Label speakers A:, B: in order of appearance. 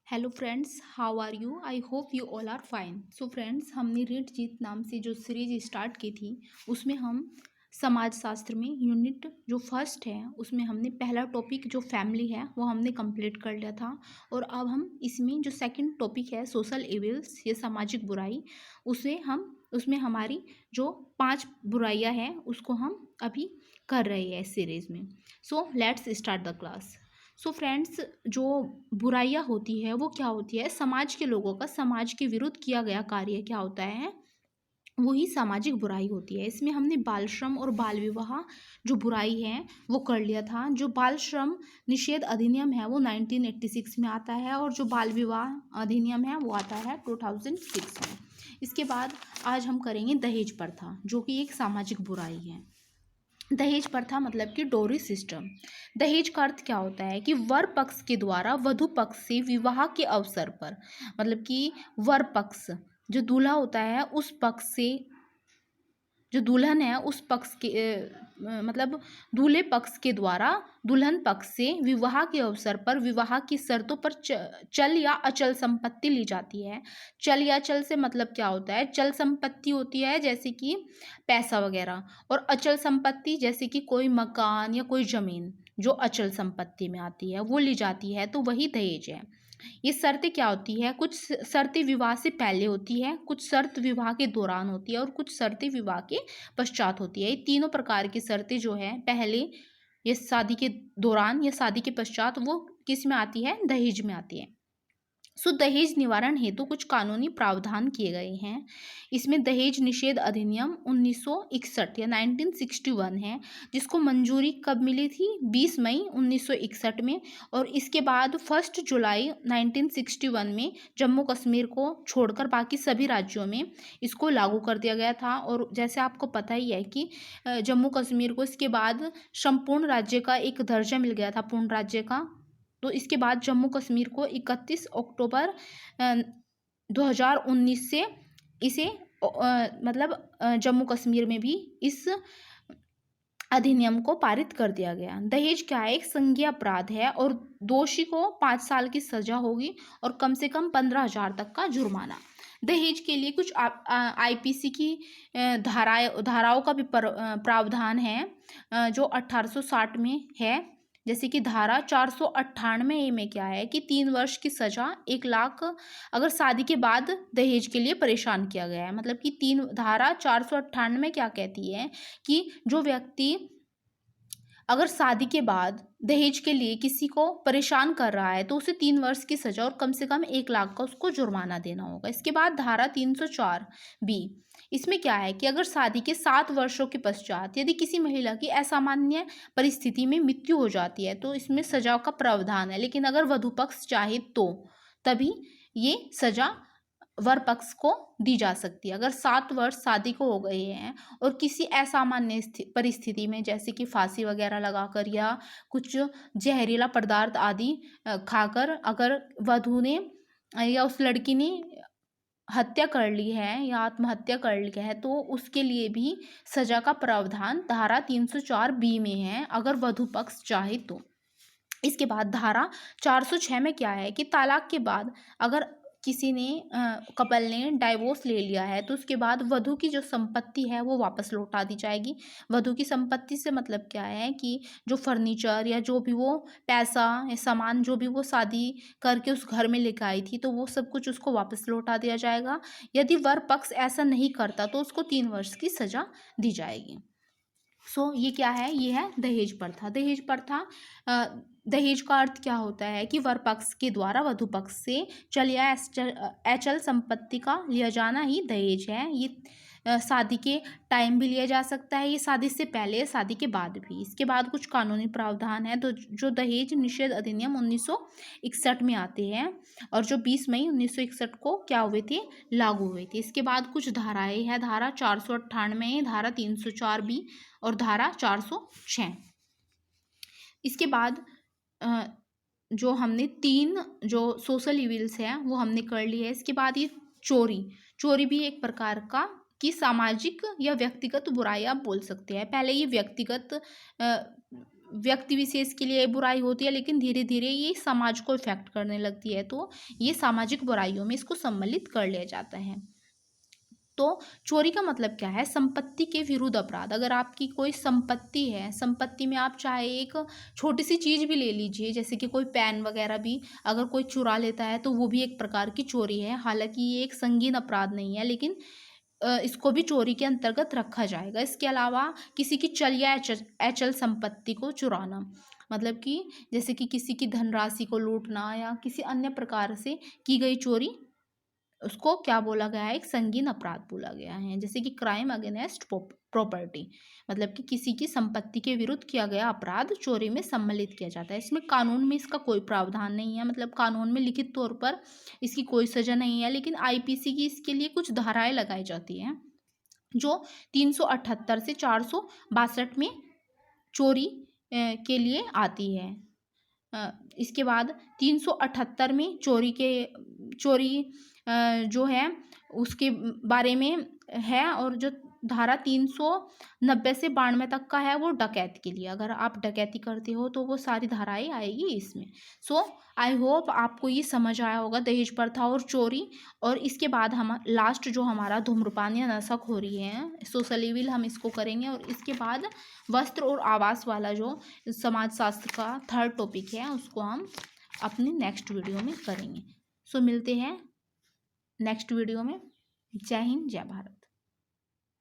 A: Hello friends, how are you? I hope you all are fine. So friends, हमने रीड जीत नाम से जो सीरीज स्टार्ट की थी उसमें हम समाज शास्त्र में यूनिट जो फर्स्ट है उसमें हमने पहला टॉपिक जो फैमिली है वो हमने कंप्लीट कर लिया था। और अब हम इसमें जो सेकंड टॉपिक है सोशल इविल्स, ये सामाजिक बुराई, उसे हम उसमें हमारी जो 5 बुराइयां हैं उसको हम अभी कर रहे हैं इस सीरीज़ में। So let's start the class. So friends, जो बुराइयां होती है वो क्या होती है? समाज के लोगों का समाज के विरुद्ध किया गया कार्य क्या होता है? वही सामाजिक बुराई होती है। इसमें हमने बाल श्रम और बाल विवाह जो बुराई है वो कर लिया था। जो बाल श्रम निषेध अधिनियम है वो 1986 में आता है और जो बाल विवाह अधिनियम है वो आता है 2006 में। इसके बाद आज हम करेंगे दहेज प्रथा, जो कि एक सामाजिक बुराई है। दहेज प्रथा मतलब कि डोरी सिस्टम। दहेज का अर्थ क्या होता है कि वर पक्ष के द्वारा वधु पक्ष से विवाह के अवसर पर, मतलब कि वर पक्ष जो दूल्हा होता है उस पक्ष से जो दुल्हन है उस पक्ष के मतलब दूल्हे पक्ष के द्वारा दुल्हन पक्ष से विवाह के अवसर पर विवाह की शर्तों पर चल या अचल संपत्ति ली जाती है। चल या अचल से मतलब क्या होता है? चल संपत्ति होती है जैसे कि पैसा वगैरह, और अचल संपत्ति जैसे कि कोई मकान या कोई जमीन जो अचल संपत्ति में आती है वो ली जाती है, तो वही दहेज है। ये शर्तें क्या होती है? कुछ शर्तें विवाह से पहले होती है, कुछ शर्त विवाह के दौरान होती है और कुछ शर्तें विवाह के पश्चात होती है। ये तीनों प्रकार की शर्तें जो है, पहले ये शादी के दौरान या शादी के पश्चात, वो किस में आती है? दहेज में आती है। सो दहेज निवारण हेतु कुछ कानूनी प्रावधान किए गए हैं। इसमें दहेज निषेध अधिनियम 1961 या 1961 है, जिसको मंजूरी कब मिली थी? 20 मई 1961 में। और इसके बाद 1 जुलाई 1961 में जम्मू कश्मीर को छोड़कर बाकी सभी राज्यों में इसको लागू कर दिया गया था। और जैसे आपको पता ही है कि जम्मू कश्मीर को इसके बाद संपूर्ण राज्य का एक दर्जा मिल गया था, पूर्ण राज्य का। तो इसके बाद जम्मू कश्मीर को 31 अक्टूबर 2019 से इसे जम्मू कश्मीर में भी इस अधिनियम को पारित कर दिया गया। दहेज क्या है? एक संज्ञेय अपराध है और दोषी को 5 साल की सजा होगी और कम से कम 15,000 तक का जुर्माना। दहेज के लिए कुछ आईपीसी की धाराओं का भी प्रावधान है जो 1860 में है। जैसे कि धारा 498 में क्या है कि 3 वर्ष की सजा, 1 लाख अगर शादी के बाद दहेज के लिए परेशान किया गया है। मतलब कि धारा 498 में क्या कहती है कि जो व्यक्ति अगर शादी के बाद दहेज के लिए किसी को परेशान कर रहा है तो उसे 3 वर्ष की सजा और कम से कम 1 लाख का उसको जुर्माना देना होगा। इसके बाद धारा 304 बी, इसमें क्या है कि अगर शादी के 7 वर्षों के पश्चात यदि किसी महिला की असामान्य परिस्थिति में मृत्यु हो जाती है तो इसमें सजा का प्रावधान है। लेकिन अगर वधु पक्ष चाहे तो तभी ये सजा वर पक्ष को दी जा सकती है। अगर 7 वर्ष शादी को हो गए हैं और किसी असामान्य परिस्थिति में, जैसे कि फांसी वगैरह लगाकर या कुछ जहरीला पदार्थ आदि खाकर अगर वधु ने या उस लड़की ने हत्या कर ली है या आत्महत्या कर ली है तो उसके लिए भी सजा का प्रावधान धारा 304 बी में है, अगर वधु पक्ष चाहे तो। इसके बाद धारा 406 में क्या है कि तलाक के बाद अगर किसी ने कपल ने डाइवोर्स ले लिया है तो उसके बाद वधु की जो संपत्ति है वो वापस लौटा दी जाएगी। वधु की संपत्ति से मतलब क्या है कि जो फर्नीचर या जो भी वो पैसा या सामान जो भी वो शादी करके उस घर में लेकर आई थी तो वो सब कुछ उसको वापस लौटा दिया जाएगा। यदि वर पक्ष ऐसा नहीं करता तो उसको 3 वर्ष की सजा दी जाएगी। सो ये क्या है? ये है दहेज प्रथा। दहेज प्रथा, दहेज का अर्थ क्या होता है कि वर पक्ष के द्वारा वधु पक्ष से चल या अचल संपत्ति का लिया जाना ही दहेज है। ये शादी के टाइम भी लिया जा सकता है, ये शादी से पहले, शादी के बाद भी। इसके बाद कुछ कानूनी प्रावधान है तो जो दहेज निषेध अधिनियम 1961 में आते हैं और जो 20 मई 1961 को क्या हुए थे? लागू हुए थे। इसके बाद कुछ धाराएं हैं, धारा 498, धारा 304 बी और धारा 406। इसके बाद जो हमने 3 जो सोशल इविल्स हैं वो हमने कर ली है। इसके बाद ये चोरी भी एक प्रकार का कि सामाजिक या व्यक्तिगत बुराई आप बोल सकते हैं। पहले ये व्यक्तिगत व्यक्ति विशेष के लिए बुराई होती है, लेकिन धीरे धीरे ये समाज को इफेक्ट करने लगती है, तो ये सामाजिक बुराइयों में इसको सम्मिलित कर लिया जाता है। तो चोरी का मतलब क्या है? संपत्ति के विरुद्ध अपराध। अगर आपकी कोई संपत्ति है, संपत्ति में आप चाहे एक छोटी सी चीज़ भी ले लीजिए, जैसे कि कोई पेन वगैरह भी अगर कोई चुरा लेता है तो वो भी एक प्रकार की चोरी है। हालांकि ये एक संगीन अपराध नहीं है, लेकिन इसको भी चोरी के अंतर्गत रखा जाएगा। इसके अलावा किसी की चल या अचल संपत्ति को चुराना, मतलब कि जैसे कि किसी की धनराशि को लूटना या किसी अन्य प्रकार से की गई चोरी, उसको क्या बोला गया है? एक संगीन अपराध बोला गया है। जैसे कि क्राइम अगेंस्ट प्रॉपर्टी, मतलब कि किसी की संपत्ति के विरुद्ध किया गया अपराध चोरी में सम्मिलित किया जाता है। इसमें कानून में इसका कोई प्रावधान नहीं है, मतलब कानून में लिखित तौर पर इसकी कोई सजा नहीं है, लेकिन आईपीसी की इसके लिए कुछ धाराएं लगाई जाती हैं जो 378 से 462 में चोरी के लिए आती है। इसके बाद 378 में चोरी जो है उसके बारे में है, और जो धारा 390 से 92 तक का है वो डकैत के लिए। अगर आप डकैती करते हो तो वो सारी धाराएं आएगी इसमें। सो आई होप आपको ये समझ आया होगा दहेज प्रथा और चोरी। और इसके बाद हम लास्ट जो हमारा धूम्रपान या नशाखोरी है, सोशल इविल, हम इसको करेंगे। और इसके बाद वस्त्र और आवास वाला जो समाजशास्त्र का थर्ड टॉपिक है उसको हम अपनी नेक्स्ट वीडियो में करेंगे। सो मिलते हैं नेक्स्ट वीडियो में। जय हिंद, जय भारत।